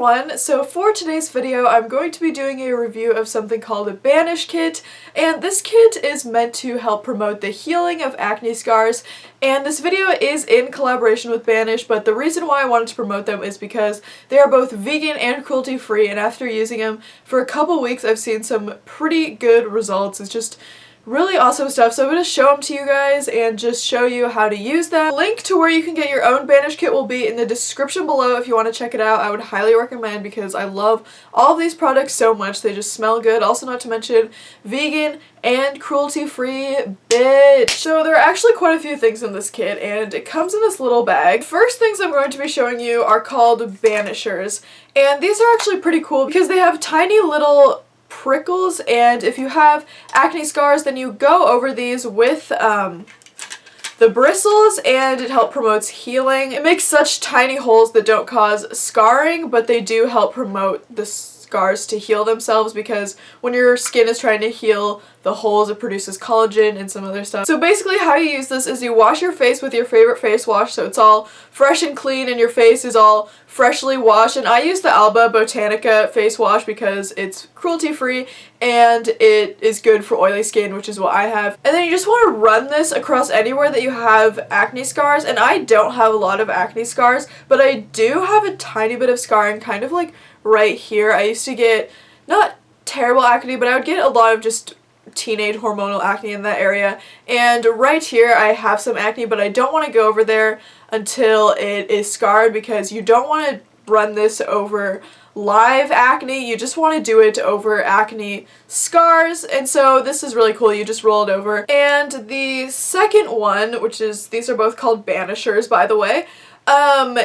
everyone! So for today's video I'm going to be doing a review of something called a Banish kit, and this kit is meant to help promote the healing of acne scars, and this video is in collaboration with Banish, but the reason why I wanted to promote them is because they are both vegan and cruelty free, and after using them for a couple weeks I've seen some pretty good results. It's just really awesome stuff, so I'm going to show them to you guys and just show you how to use them. The link to where you can get your own Banish kit will be in the description below if you want to check it out. I would highly recommend because I love all of these products so much. They just smell good. Also, not to mention vegan and cruelty-free, bitch. So there are actually quite a few things in this kit, and it comes in this little bag. First things I'm going to be showing you are called Banishers, and these are actually pretty cool because they have tiny little prickles, and if you have acne scars then you go over these with the bristles and it helps promotes healing. It makes such tiny holes that don't cause scarring, but they do help promote the scars to heal themselves, because when your skin is trying to heal the holes it produces collagen and some other stuff. So basically how you use this is you wash your face with your favorite face wash, so it's all fresh and clean and your face is all freshly washed, and I use the Alba Botanica face wash because it's cruelty free and it is good for oily skin, which is what I have. And then you just want to run this across anywhere that you have acne scars, and I don't have a lot of acne scars, but I do have a tiny bit of scarring kind of like right here. I used to get not terrible acne, but I would get a lot of just teenage hormonal acne in that area, and right here I have some acne, but I don't want to go over there until it is scarred because you don't want to run this over live acne, you just want to do it over acne scars, and so this is really cool. You just roll it over. And the second one, which is, these are both called Banishers by the way,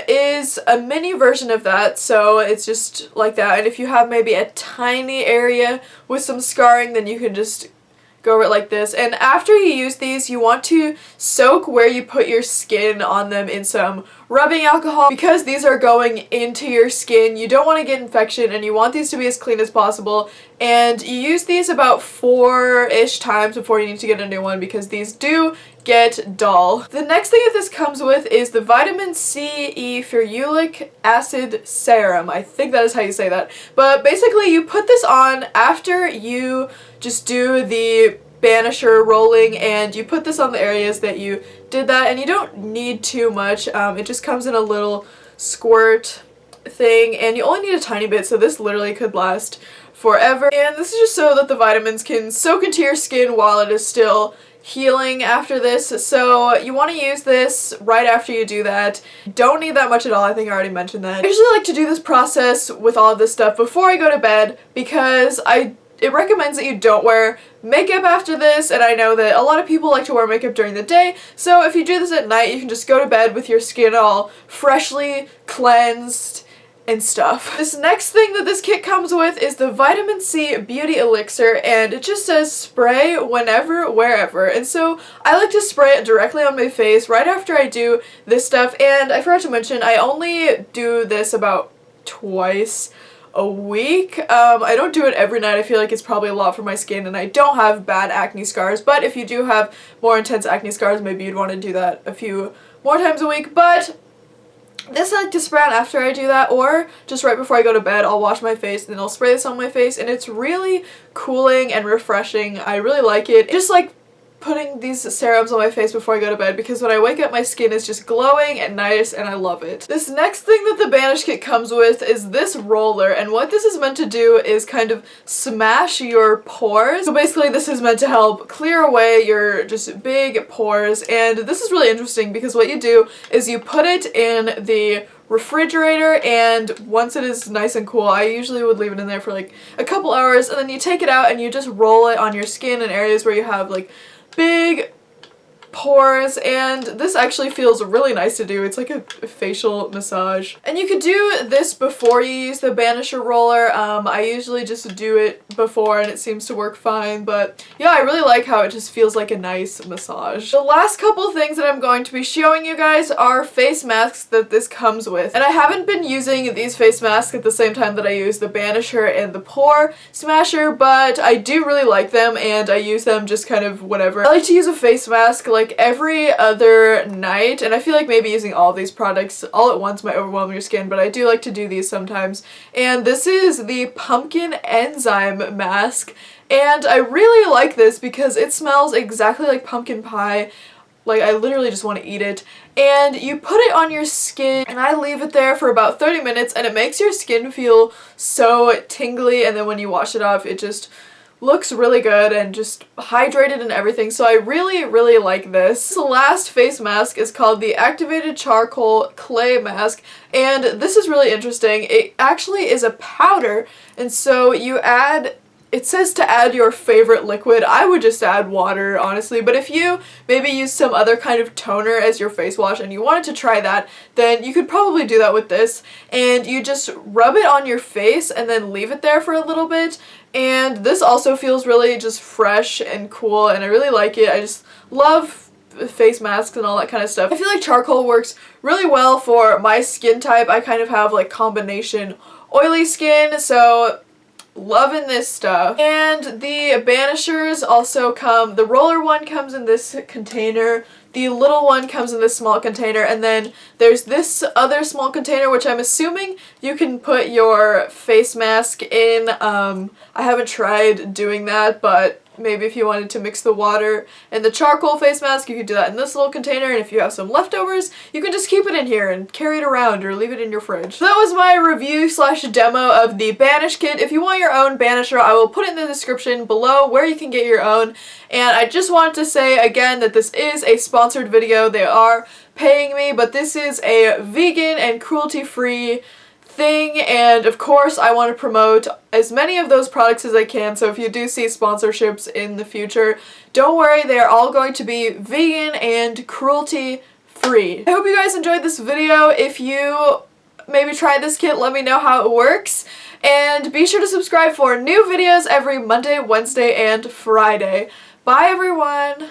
is a mini version of that, so it's just like that, and if you have maybe a tiny area with some scarring then you can just go over it like this. And after you use these you want to soak where you put your skin on them in some rubbing alcohol, because these are going into your skin. You don't want to get infection and you want these to be as clean as possible, and you use these about 4-ish times before you need to get a new one because these do get dull. The next thing that this comes with is the vitamin C ferulic acid serum. I think that is how you say that. But basically you put this on after you just do the Banisher rolling, and you put this on the areas that you did that, and you don't need too much. It just comes in a little squirt thing and you only need a tiny bit, so this literally could last forever. And this is just so that the vitamins can soak into your skin while it is still healing after this, so you want to use this right after you do that. Don't need that much at all, I think I already mentioned that. I usually like to do this process with all of this stuff before I go to bed because it recommends that you don't wear makeup after this, and I know that a lot of people like to wear makeup during the day, so if you do this at night you can just go to bed with your skin all freshly cleansed and stuff. This next thing that this kit comes with is the Vitamin C Beauty Elixir, and it just says spray whenever, wherever, and so I like to spray it directly on my face right after I do this stuff. And I forgot to mention, I only do this about twice a week. I don't do it every night. I feel like it's probably a lot for my skin, and I don't have bad acne scars, but if you do have more intense acne scars maybe you'd want to do that a few more times a week. But this I like to spray on after I do that, or just right before I go to bed. I'll wash my face and then I'll spray this on my face, and it's really cooling and refreshing. I really like it. Just like putting these serums on my face before I go to bed, because when I wake up my skin is just glowing and nice and I love it. This next thing that the Banish kit comes with is this roller, and what this is meant to do is kind of smash your pores. So basically this is meant to help clear away your just big pores, and this is really interesting because what you do is you put it in the refrigerator, and once it is nice and cool, I usually would leave it in there for like a couple hours, and then you take it out and you just roll it on your skin in areas where you have like big pores, and this actually feels really nice to do. It's like a facial massage. And you could do this before you use the Banisher roller. I usually just do it before and it seems to work fine, but yeah, I really like how it just feels like a nice massage. The last couple things that I'm going to be showing you guys are face masks that this comes with. And I haven't been using these face masks at the same time that I use the Banisher and the Pore Smasher, but I do really like them and I use them just kind of whenever. I like to use a face mask like like every other night, and I feel like maybe using all these products all at once might overwhelm your skin, but I do like to do these sometimes. And this is the Pumpkin Enzyme Mask, and I really like this because it smells exactly like pumpkin pie. Like, I literally just want to eat it. And you put it on your skin, and I leave it there for about 30 minutes, and it makes your skin feel so tingly, and then when you wash it off, it just looks really good and just hydrated and everything. So I really, really like this. The last face mask is called the Activated Charcoal Clay Mask, and this is really interesting. It actually is a powder, and so you add, it says to add your favorite liquid. I would just add water, honestly, but if you maybe use some other kind of toner as your face wash and you wanted to try that, then you could probably do that with this. And you just rub it on your face and then leave it there for a little bit. And this also feels really just fresh and cool, and I really like it. I just love face masks and all that kind of stuff. I feel like charcoal works really well for my skin type. I kind of have like combination oily skin, so loving this stuff. And the banishers also come, the roller one comes in this container, the little one comes in this small container, and then there's this other small container which I'm assuming you can put your face mask in. I haven't tried doing that, but maybe if you wanted to mix the water and the charcoal face mask, you could do that in this little container, and if you have some leftovers, you can just keep it in here and carry it around or leave it in your fridge. So that was my review slash demo of the Banish kit. If you want your own banisher, I will put it in the description below where you can get your own. And I just wanted to say again that this is a sponsored video. They are paying me, but this is a vegan and cruelty-free thing, and of course I want to promote as many of those products as I can, so if you do see sponsorships in the future, don't worry, they are all going to be vegan and cruelty free. I hope you guys enjoyed this video. If you maybe try this kit, let me know how it works, and be sure to subscribe for new videos every Monday, Wednesday, and Friday. Bye everyone!